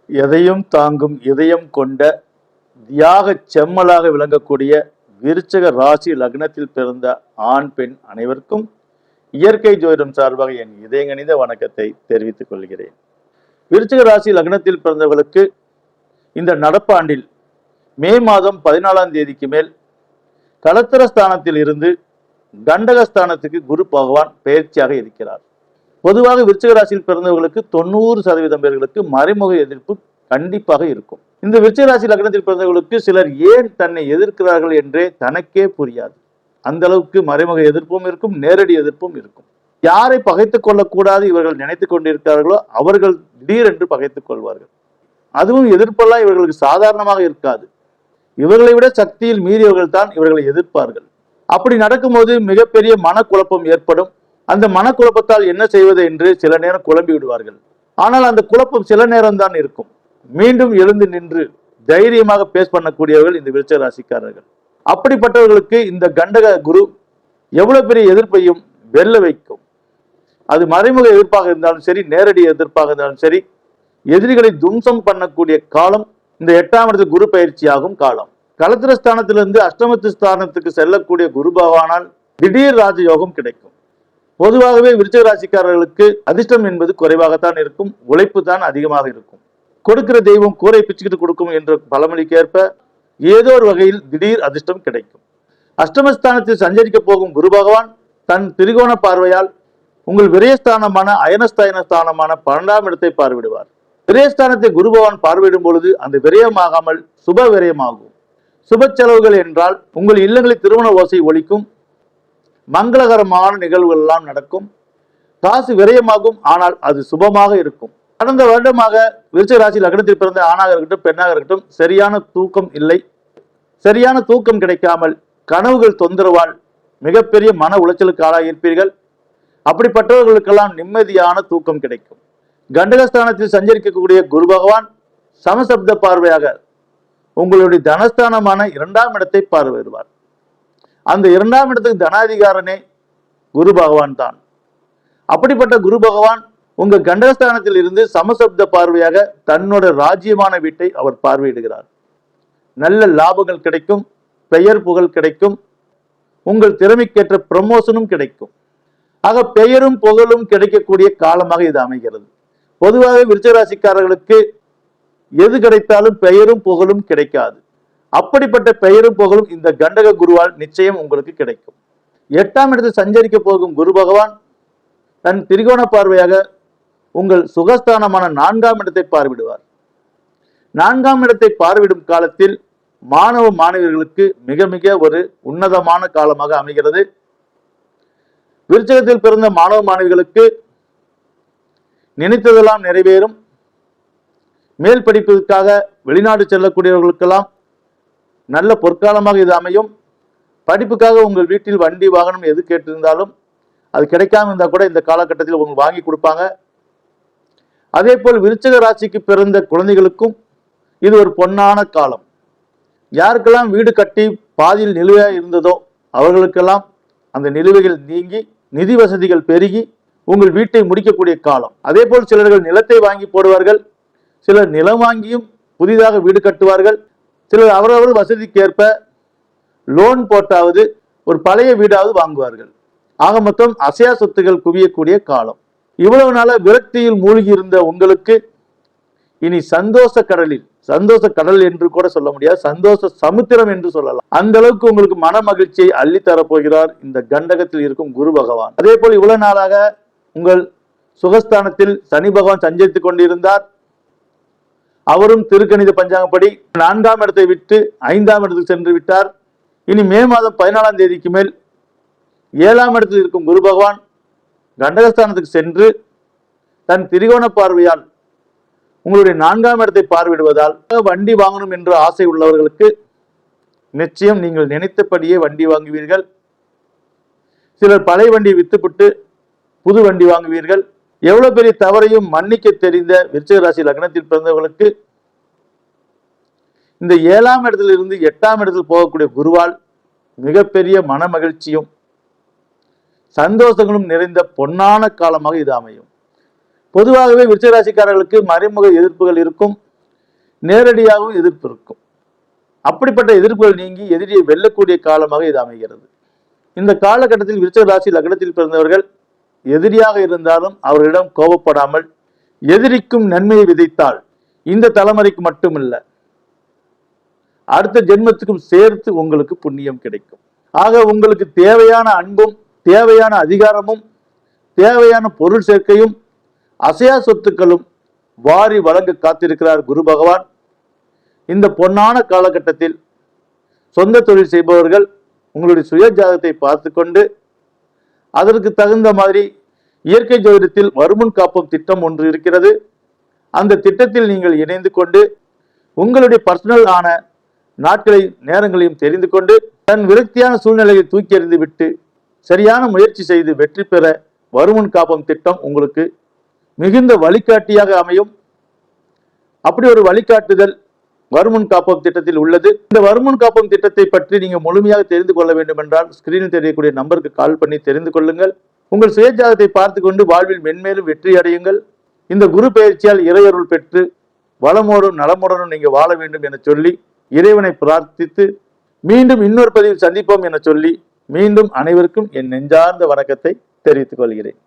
எதையும் தாங்கும் இதயம் கொண்ட தியாக செம்மலாக விளங்கக்கூடிய விருச்சக ராசி லக்னத்தில் பிறந்த ஆண் பெண் அனைவருக்கும் இயற்கை ஜோதிடம் சார்பாக என் இதயங்கணித வணக்கத்தை தெரிவித்துக் கொள்கிறேன். விருச்சக ராசி லக்னத்தில் பிறந்தவர்களுக்கு இந்த நடப்பாண்டில் மே மாதம் 14ஆம் தேதிக்கு மேல் களத்திரஸ்தானத்தில் இருந்து கண்டகஸ்தானத்துக்கு குரு பகவான் பயிற்சியாக இருக்கிறார். பொதுவாக விருச்சிக ராசியில் பிறந்தவர்களுக்கு 90% பேர்களுக்கு மறைமுக எதிர்ப்பு கண்டிப்பாக இருக்கும். இந்த விருச்சிக ராசி லக்னத்தில் பிறந்தவர்களுக்கு சிலர் ஏன் தன்னை எதிர்க்கிறார்கள் என்றே தனக்கே புரியாது. அந்த அளவுக்கு மறைமுக எதிர்ப்பும் இருக்கும், நேரடி எதிர்ப்பும் இருக்கும். யாரை பகைத்துக் கொள்ளக்கூடாது இவர்கள் நினைத்துக் கொண்டிருக்கிறார்களோ அவர்கள் திடீரென்று பகைத்துக் கொள்வார்கள். அதுவும் எதிர்ப்பெல்லாம் இவர்களுக்கு சாதாரணமாக இருக்காது. இவர்களை விட சக்தியில் மீறியவர்கள் தான் இவர்களை எதிர்ப்பார்கள். அப்படி நடக்கும்போது மிகப்பெரிய மனக்குழப்பம் ஏற்படும். அந்த மனக்குழப்பத்தால் என்ன செய்வது என்று சில நேரம் குழம்பி விடுவார்கள். ஆனால் அந்த குழப்பம் சில நேரம் தான் இருக்கும். மீண்டும் எழுந்து நின்று தைரியமாக பேஸ் பண்ணக்கூடியவர்கள் இந்த விருச்சிக ராசிக்காரர்கள். அப்படிப்பட்டவர்களுக்கு இந்த கண்டக குரு எவ்வளவு பெரிய எதிர்ப்பையும் வெல்ல வைக்கும். அது மறைமுக எதிர்ப்பாக இருந்தாலும் சரி, நேரடி எதிர்ப்பாக இருந்தாலும் சரி, எதிரிகளை தும்சம் பண்ணக்கூடிய காலம் இந்த 8ஆம் இடத்து குரு பயிற்சியாகும் காலம். களத்திரஸ்தானத்திலிருந்து அஷ்டமத்து ஸ்தானத்துக்கு செல்லக்கூடிய குரு பகவானால் திடீர் ராஜயோகம் கிடைக்கும். பொதுவாகவே விருச்சிக ராசிக்காரர்களுக்கு அதிர்ஷ்டம் என்பது குறைவாகத்தான் இருக்கும், உழைப்பு தான் அதிகமாக இருக்கும். கொடுக்கிற தெய்வம் கூரை பிச்சுக்கிட்டு கொடுக்கும் என்ற பழமொழிக்கேற்ப ஏதோ ஒரு வகையில் திடீர் அதிர்ஷ்டம் கிடைக்கும். அஷ்டமஸ்தானத்தில் சஞ்சரிக்க போகும் குரு பகவான் தன் திரிகோண பார்வையால் உங்கள் விரயஸ்தானமான அயனஸ்தானமான 12ஆம் இடத்தை பார்வையிடுவார். விரயஸ்தானத்தை குரு பகவான் பார்வையிடும் பொழுது அந்த விரயமாகாமல் சுப விரயமாகும். சுப செலவுகள் என்றால் உங்கள் இல்லங்களில் திருமண ஓசை ஒலிக்கும், மங்களகரமான நிகழ்வுகள் எல்லாம் நடக்கும், காசு விரயமாகும், ஆனால் அது சுபமாக இருக்கும். கடந்த வருடமாக விருச்சிக ராசி லக்னத்தில் பிறந்த ஆணாக இருக்கட்டும் பெண்ணாக இருக்கட்டும் சரியான தூக்கம் இல்லை. சரியான தூக்கம் கிடைக்காமல் கனவுகள் தொந்தரவால் மிகப்பெரிய மன உளைச்சலுக்கு ஆளாகியிருப்பீர்கள். அப்படிப்பட்டவர்களுக்கெல்லாம் நிம்மதியான தூக்கம் கிடைக்கும். கண்டகஸ்தானத்தில் சஞ்சரிக்கக்கூடிய குரு பகவான் சமசப்த பார்வையாக உங்களுடைய தனஸ்தானமான 2ஆம் இடத்தை பார்வையிடுவார். அந்த 2ஆம் இடத்துக்கு தனாதிகாரனே குரு பகவான் தான். அப்படிப்பட்ட குரு பகவான் உங்க கண்டகஸ்தானத்தில் இருந்து சமசப்த பார்வையாக தன்னோட ராஜ்யமான வீட்டை அவர் பார்வையிடுகிறார். நல்ல லாபங்கள் கிடைக்கும், பெயர் புகழ் கிடைக்கும், உங்கள் திறமைக்கேற்ற ப்ரமோஷனும் கிடைக்கும். ஆக பெயரும் புகழும் கிடைக்கக்கூடிய காலமாக இது அமைகிறது. பொதுவாக விருச்சிக ராசிக்காரர்களுக்கு எது கிடைத்தாலும் பெயரும் புகழும் கிடைக்காது. அப்படிப்பட்ட பெயரும் புகழும் இந்த கண்டக குருவால் நிச்சயம் உங்களுக்கு கிடைக்கும். 8ஆம் இடத்தில் சஞ்சரிக்க போகும் குரு பகவான் தன் திரிகோண பார்வையாக உங்கள் சுகஸ்தானமான 4ஆம் இடத்தை பார்வையிடுவார். 4ஆம் இடத்தை பார்வையிடும் காலத்தில் மாணவ மாணவியர்களுக்கு மிக மிக ஒரு உன்னதமான காலமாக அமைகிறது. விருச்சிகத்தில் பிறந்த மாணவ மாணவிகளுக்கு நினைத்ததெல்லாம் நிறைவேறும். மேல் படிப்பதற்காக வெளிநாடு செல்லக்கூடியவர்களுக்கெல்லாம் நல்ல பொற்காலமாக இது அமையும். படிப்புக்காக உங்கள் வீட்டில் வண்டி வாகனம் எது கேட்டிருந்தாலும் அது கிடைக்காம இருந்தால் கூட இந்த காலகட்டத்தில் உங்களுக்கு வாங்கி கொடுப்பாங்க. அதே போல் விருச்சிக ராசிக்கு பிறந்த குழந்தைகளுக்கும் இது ஒரு பொன்னான காலம். யாருக்கெல்லாம் வீடு கட்டி பாதியில் நிலுவையாக இருந்ததோ அவர்களுக்கெல்லாம் அந்த நிலுவைகள் நீங்கி நிதி வசதிகள் பெருகி உங்கள் வீட்டை முடிக்கக்கூடிய காலம். அதே போல் சிலர்கள் நிலத்தை வாங்கி போடுவார்கள், சிலர் நிலம் வாங்கியும் புதிதாக வீடு கட்டுவார்கள், சிலர் அவரவர் வசதிக்கேற்ப லோன் போட்டாவது ஒரு பழைய வீடாவது வாங்குவார்கள். ஆக மொத்தம் அசையா சொத்துகள் குவியக்கூடிய காலம். இவ்வளவு நாள விரக்தியில் மூழ்கி இருந்த உங்களுக்கு இனி சந்தோஷ கடலில், சந்தோஷ கடல் என்று கூட சொல்ல முடியாது, சந்தோஷ சமுத்திரம் என்று சொல்லலாம். அந்த அளவுக்கு உங்களுக்கு மன மகிழ்ச்சியை அள்ளித்தரப் போகிறார் இந்த கண்டகத்தில் இருக்கும் குரு பகவான். அதே போல் இவ்வளவு நாளாக உங்கள் சுகஸ்தானத்தில் சனி பகவான் சஞ்சரித்துக் கொண்டிருந்தார். அவரும் திருக்கணித பஞ்சாங்கப்படி 4ஆம் இடத்தை விட்டு 5ஆம் இடத்துக்கு சென்று விட்டார். இனி மே மாதம் 14ஆம் தேதிக்கு மேல் 7ஆம் இடத்தில் இருக்கும் குரு பகவான் கண்டகஸ்தானத்துக்கு சென்று தன் திரிகோண பார்வையால் உங்களுடைய 4ஆம் இடத்தை பார்வையிடுவதால் வண்டி வாங்கணும் என்ற ஆசை உள்ளவர்களுக்கு நிச்சயம் நீங்கள் நினைத்தபடியே வண்டி வாங்குவீர்கள். சிலர் பழைய வண்டியை வித்துப்பட்டு புது வண்டி வாங்குவீர்கள். எவ்வளவு பெரிய தவறையும் மன்னிக்க தெரிந்த விருச்சிக ராசி லக்னத்தில் பிறந்தவர்களுக்கு இந்த 7ஆம் இடத்திலிருந்து 8ஆம் இடத்தில் போகக்கூடிய குருவால் மிகப்பெரிய மன மகிழ்ச்சியும் சந்தோஷங்களும் நிறைந்த பொன்னான காலமாக இது அமையும். பொதுவாகவே விருச்சிக ராசிக்காரர்களுக்கு மறைமுக எதிர்ப்புகள் இருக்கும். நேரடியாகவும் எதிர்ப்பு இருக்கும். அப்படிப்பட்ட எதிர்ப்புகள் நீங்கி எதிரியை வெல்லக்கூடிய காலமாக இது அமைகிறது. இந்த காலகட்டத்தில் விருச்சிக ராசி லக்னத்தில் பிறந்தவர்கள் எதிரியாக இருந்தாலும் அவர்களிடம் கோபப்படாமல் எதிரிக்கும் நன்மையை விதைத்தால் இந்த தலைமுறைக்கு மட்டுமில்லை, அடுத்த ஜென்மத்துக்கும் சேர்த்து உங்களுக்கு புண்ணியம் கிடைக்கும். ஆக உங்களுக்கு தேவையான அன்பும் தேவையான அதிகாரமும் தேவையான பொருள் சேர்க்கையும் அசையா சொத்துக்களும் வாரி வழங்க காத்திருக்கிறார் குரு பகவான். இந்த பொன்னான காலகட்டத்தில் சொந்த தொழில் செய்பவர்கள் உங்களுடைய சுய ஜாதகத்தை பார்த்து கொண்டு அதற்கு தகுந்த மாதிரி இயற்கை ஜோதிடத்தில் வருமுன் காப்பும் திட்டம் ஒன்று இருக்கிறது. அந்த திட்டத்தில் நீங்கள் இணைந்து கொண்டு உங்களுடைய பர்சனல் ஆன நாட்களை நேரங்களையும் தெரிந்து கொண்டு தன் விரக்தியான சூழ்நிலையை தூக்கி எறிந்து விட்டு சரியான முயற்சி செய்து வெற்றி பெற வருமுன் காப்பும் திட்டம் உங்களுக்கு மிகுந்த வழிகாட்டியாக அமையும். அப்படி ஒரு வழிகாட்டுதல் வருமுன் காப்போம் திட்டத்தில் உள்ளது. இந்த வருமுன் காப்போம் திட்டத்தை பற்றி நீங்க முழுமையாக தெரிந்து கொள்ள வேண்டும் என்றால் ஸ்கிரீனில் தெரியக்கூடிய நம்பருக்கு கால் பண்ணி தெரிந்து கொள்ளுங்கள். உங்கள் சுயஜாதத்தை பார்த்து கொண்டு வாழ்வில் மென்மேலும் வெற்றி அடையுங்கள். இந்த குரு பயிற்சியால் இறையருள் பெற்று வளமோடும் நலமுடனும் நீங்க வாழ வேண்டும் என சொல்லி இறைவனை பிரார்த்தித்து மீண்டும் இன்னொரு பதிவில் சந்திப்போம் என சொல்லி மீண்டும் அனைவருக்கும் என் நெஞ்சார்ந்த வணக்கத்தை தெரிவித்துக் கொள்கிறேன்.